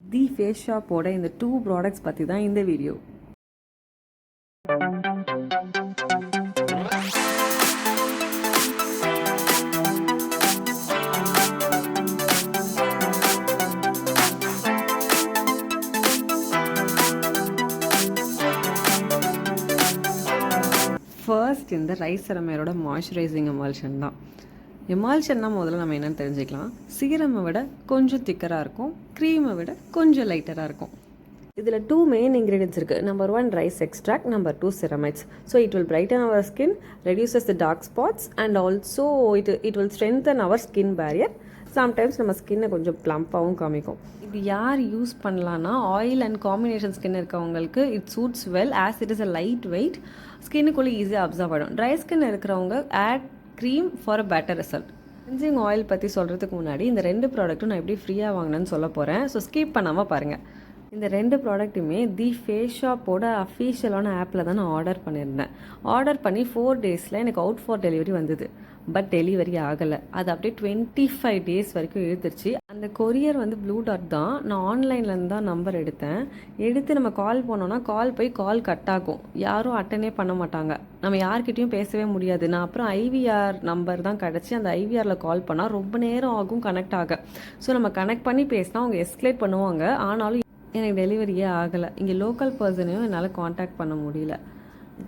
தி face ஷாப்போட இந்த 2 products பற்றி தான் இந்த வீடியோ. ஃபர்ஸ்ட் இந்த ரைஸ் செரமேரோட மாய்ஸ்சரைசிங் எமால்ஷன் தான். எமால்ஷன்னா முதல்ல நம்ம என்னென்னு தெரிஞ்சுக்கலாம். சீரமை விட கொஞ்சம் திக்கராக இருக்கும், க்ரீமை விட கொஞ்சம் லைட்டராக இருக்கும். இதில் 2 மெயின் இன்க்ரீடியன்ஸ் இருக்குது. Number 1 rice extract, number 2 ceramides. So it will brighten our skin, reduces the dark spots and also it will strengthen our skin barrier. Sometimes நம்ம ஸ்கின்னை கொஞ்சம் ப்ளம்பாகவும் காமிக்கும். இது யார் யூஸ் பண்ணலான்னா ஆயில் அண்ட் காம்பினேஷன் ஸ்கின் இருக்கவங்களுக்கு it suits well as it is a light weight, ஸ்கின்னுக்குள்ளே ஈஸியாக அப்சர்வ் ஆகிடும். ட்ரை ஸ்கின் இருக்கிறவங்க add cream for a better result. Cleansing oil பற்றி சொல்கிறதுக்கு முன்னாடி இந்த 2 ப்ராடக்ட்டும் நான் எப்படி ஃப்ரீயாக வாங்கினேன்னு சொல்ல போகிறேன். ஸோ ஸ்கிப் பண்ணாமல் பாருங்கள். இந்த 2 ப்ராடக்ட்டுமே தி ஃபேஸ் ஷாப்போட அஃபீஷியலான ஆப்பில் தான் நான் ஆர்டர் பண்ணியிருந்தேன். ஆர்டர் பண்ணி 4 டேஸில் எனக்கு அவுட் ஃபார் டெலிவரி வந்தது. பட் டெலிவரி ஆகலை. அது அப்படியே 25 டேஸ் வரைக்கும் இழுத்துருச்சு. அந்த கொரியர் வந்து ப்ளூ டாட் தான். நான் ஆன்லைன்லேருந்து தான் நம்பர் எடுத்து நம்ம கால் பண்ணோன்னா கால் கட் ஆகும். யாரும் அட்டனே பண்ண மாட்டாங்க. நம்ம யார்கிட்டையும் பேசவே முடியாது. நான் அப்புறம் ஐவிஆர் நம்பர் தான் கிடச்சி அந்த ஐவிஆரில் கால் பண்ணால் ரொம்ப நேரம் ஆகும் கனெக்ட் ஆக. ஸோ நம்ம கனெக்ட் பண்ணி பேசினா அவங்க எஸ்கலேட் பண்ணுவாங்க. ஆனாலும் எனக்கு டெலிவரியே ஆகலை. இங்கே லோக்கல் பர்சனையும் என்னால் காண்டாக்ட் பண்ண முடியல.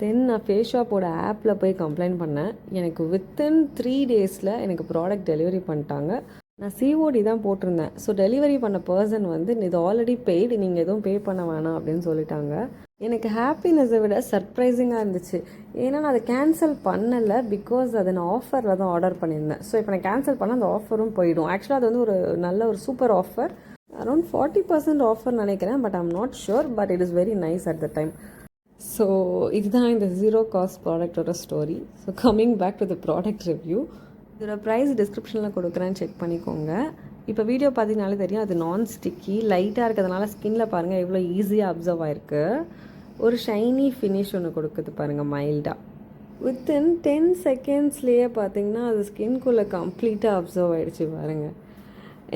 தென் நான் ஃபேஸ் ஷாப்போட ஆப்பில் போய் கம்ப்ளைண்ட் பண்ணேன். எனக்கு வித்தின் 3 டேஸில் எனக்கு ப்ராடக்ட் டெலிவரி பண்ணிட்டாங்க. நான் சிஓடி தான் போட்டிருந்தேன். ஸோ டெலிவரி பண்ண பர்சன் வந்து இது ஆல்ரெடி பெய்டு, நீங்கள் எதுவும் பே பண்ண வேணாம் அப்படின்னு சொல்லிட்டாங்க. எனக்கு ஹாப்பினஸை விட சர்ப்ரைசிங்காக இருந்துச்சு. ஏன்னா நான் அதை கேன்சல் பண்ணலை, பிகாஸ் அதை நான் ஆஃபரில் தான் ஆர்டர் பண்ணியிருந்தேன். ஸோ இப்போ நான் கேன்சல் பண்ணால் அந்த ஆஃபரும் போயிடும். ஆக்சுவலாக அது வந்து ஒரு சூப்பர் ஆஃபர், அரௌண்ட் 40% ஆஃபர் நினைக்கிறேன். But I'm not sure, but it is very nice at the time. So இதுதான் இந்த ஜீரோ காஸ்ட் ப்ராடக்டோட story. So coming back to the product review. இதோட ப்ரைஸ் டிஸ்கிரிப்ஷனில் கொடுக்குறேன்னு செக் பண்ணிக்கோங்க. இப்போ வீடியோ பார்த்தீங்கனாலே தெரியும், அது நான் ஸ்டிக்கி லைட்டாக இருக்கிறதுனால ஸ்கின்ல பாருங்கள் எவ்வளோ ஈஸியாக அப்சர்வ் ஆகிருக்கு. ஒரு ஷைனி ஃபினிஷ் ஒன்று கொடுக்குது பாருங்கள் மைல்டாக. வித்தின் 10 செகண்ட்ஸ்லேயே பார்த்தீங்கன்னா அது ஸ்கின்குள்ளே கம்ப்ளீட்டாக அப்சர்வ் ஆகிடுச்சு பாருங்கள்.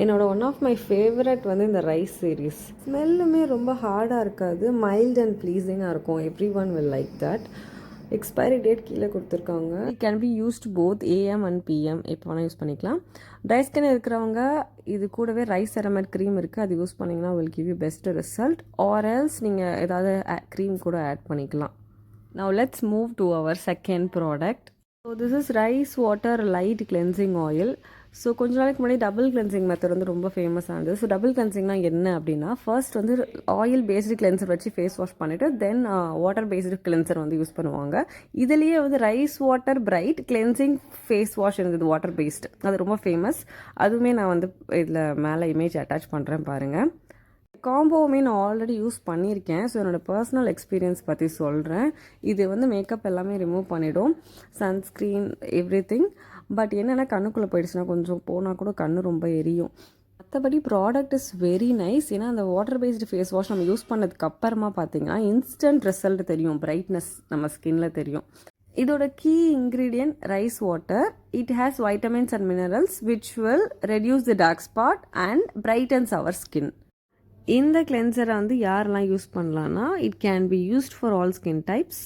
என்னோடய ஒன் ஆஃப் மை ஃபேவரட் வந்து இந்த ரைஸ் சீரீஸ். ஸ்மெல்லுமே ரொம்ப ஹார்டாக இருக்காது, மைல்ட் அண்ட் ப்ளீஸிங்காக இருக்கும். Every one will like that. Expiry date கீழே கொடுத்துருக்காங்க. It can be used both AM and PM. எப்போ வேணால் யூஸ் பண்ணிக்கலாம். ட்ரை ஸ்கின் இருக்கிறவங்க இது கூடவே ரைஸ் செரமைட் க்ரீம் இருக்குது, அது யூஸ் பண்ணிங்கன்னா will give you best result. Or else நீங்கள் ஏதாவது க்ரீம் கூட ஆட் பண்ணிக்கலாம். Now let's move to our second product. So this is rice water light cleansing oil. So கொஞ்ச நாளைக்கு முன்னாடி டபுள் கிளென்சிங் மெத்தட் வந்து ரொம்ப ஃபேமஸ் ஆனது. ஸோ டபுள் கிளென்சிங்னா என்ன அப்படின்னா, ஃபர்ஸ்ட் வந்து ஆயில் பேஸ்டு கிளென்சர் வச்சு ஃபேஸ் வாஷ் பண்ணிவிட்டு தென் வாட்டர் பேஸ்டு கிளென்சர் வந்து யூஸ் பண்ணுவாங்க. இதுலேயே வந்து rice water bright cleansing face wash இருந்தது வாட்டர் பேஸ்டு, அது ரொம்ப ஃபேமஸ். அதுவுமே நான் வந்து இதில் மேலே இமேஜ் அட்டாச் பண்ணுறேன் பாருங்கள். காம்போவுமே நான் ஆல்ரெடி யூஸ் பண்ணியிருக்கேன். ஸோ என்னோடய பர்சனல் எக்ஸ்பீரியன்ஸ் பற்றி சொல்கிறேன். இது வந்து மேக்கப் எல்லாமே ரிமூவ் பண்ணிவிடும், சன்ஸ்க்ரீன் எவ்ரிதிங். பட் என்னென்னா கண்ணுக்குள்ளே போயிடுச்சுன்னா கொஞ்சம் போனால் கூட கண்ணு ரொம்ப எரியும். மற்றபடி ப்ராடக்ட் இஸ் வெரி நைஸ். ஏன்னா அந்த வாட்டர் பேஸ்டு ஃபேஸ் வாஷ் நம்ம யூஸ் பண்ணதுக்கு அப்புறமா பார்த்தீங்கன்னா இன்ஸ்டன்ட் ரிசல்ட் தெரியும், பிரைட்னஸ் நம்ம ஸ்கின்ல தெரியும். இதோட key ingredient rice water. It has vitamins and minerals which will reduce the dark spot and brightens our skin. இந்த கிளென்சரை வந்து யாரெல்லாம் யூஸ் பண்ணலான்னா, it can be used for all skin types.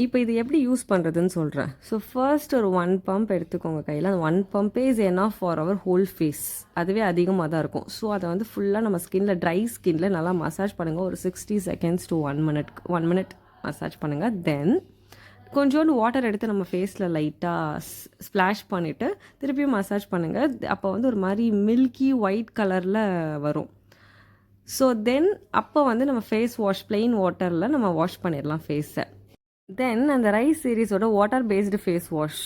இப்போ இது எப்படி யூஸ் பண்ணுறதுன்னு சொல்கிறேன். ஸோ ஃபர்ஸ்ட் ஒரு 1 பம்ப் எடுத்துக்கோங்க கையில். அந்த 1 பம்பே is enough for our whole face. அதுவே அதிகமாக தான் இருக்கும். ஸோ அதை வந்து ஃபுல்லாக நம்ம ஸ்கின்ல ட்ரை ஸ்கின்ல நல்லா மசாஜ் பண்ணுங்கள். ஒரு 60 செகண்ட்ஸ் to 1 மினிட் மசாஜ் பண்ணுங்கள். தென் கொஞ்சோண்டு வாட்டர் எடுத்து நம்ம ஃபேஸில் லைட்டாக ஸ்ப்ளாஷ் பண்ணிவிட்டு திருப்பியும் மசாஜ் பண்ணுங்கள். அப்போ வந்து ஒரு மாதிரி மில்கி ஒயிட் கலரில் வரும். ஸோ தென் அப்போ வந்து நம்ம ஃபேஸ் வாஷ் பிளெயின் வாட்டரில் நம்ம வாஷ் பண்ணிடலாம் ஃபேஸை. தென் அந்த ரைஸ் சீரீஸோட வாட்டர் பேஸ்டு ஃபேஸ் வாஷ்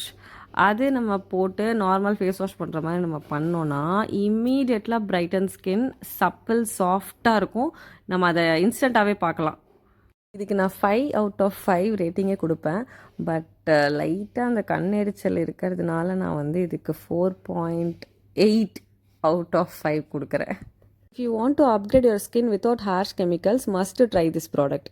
அது நம்ம போட்டு நார்மல் ஃபேஸ் வாஷ் பண்ணுற மாதிரி நம்ம பண்ணோன்னா இம்மீடியட்லாக பிரைட்டன் ஸ்கின், சப்பிள் சாஃப்டாக இருக்கும். நம்ம அதை இன்ஸ்டண்ட்டாகவே பார்க்கலாம். இதுக்கு நான் 5 out of 5 ரேட்டிங்கே கொடுப்பேன். பட் லைட்டாக அந்த கண்ணெரிச்சல் இருக்கிறதுனால நான் வந்து இதுக்கு 4.8 out of 5 கொடுக்குறேன். If you want to upgrade your skin without harsh chemicals, must try this product.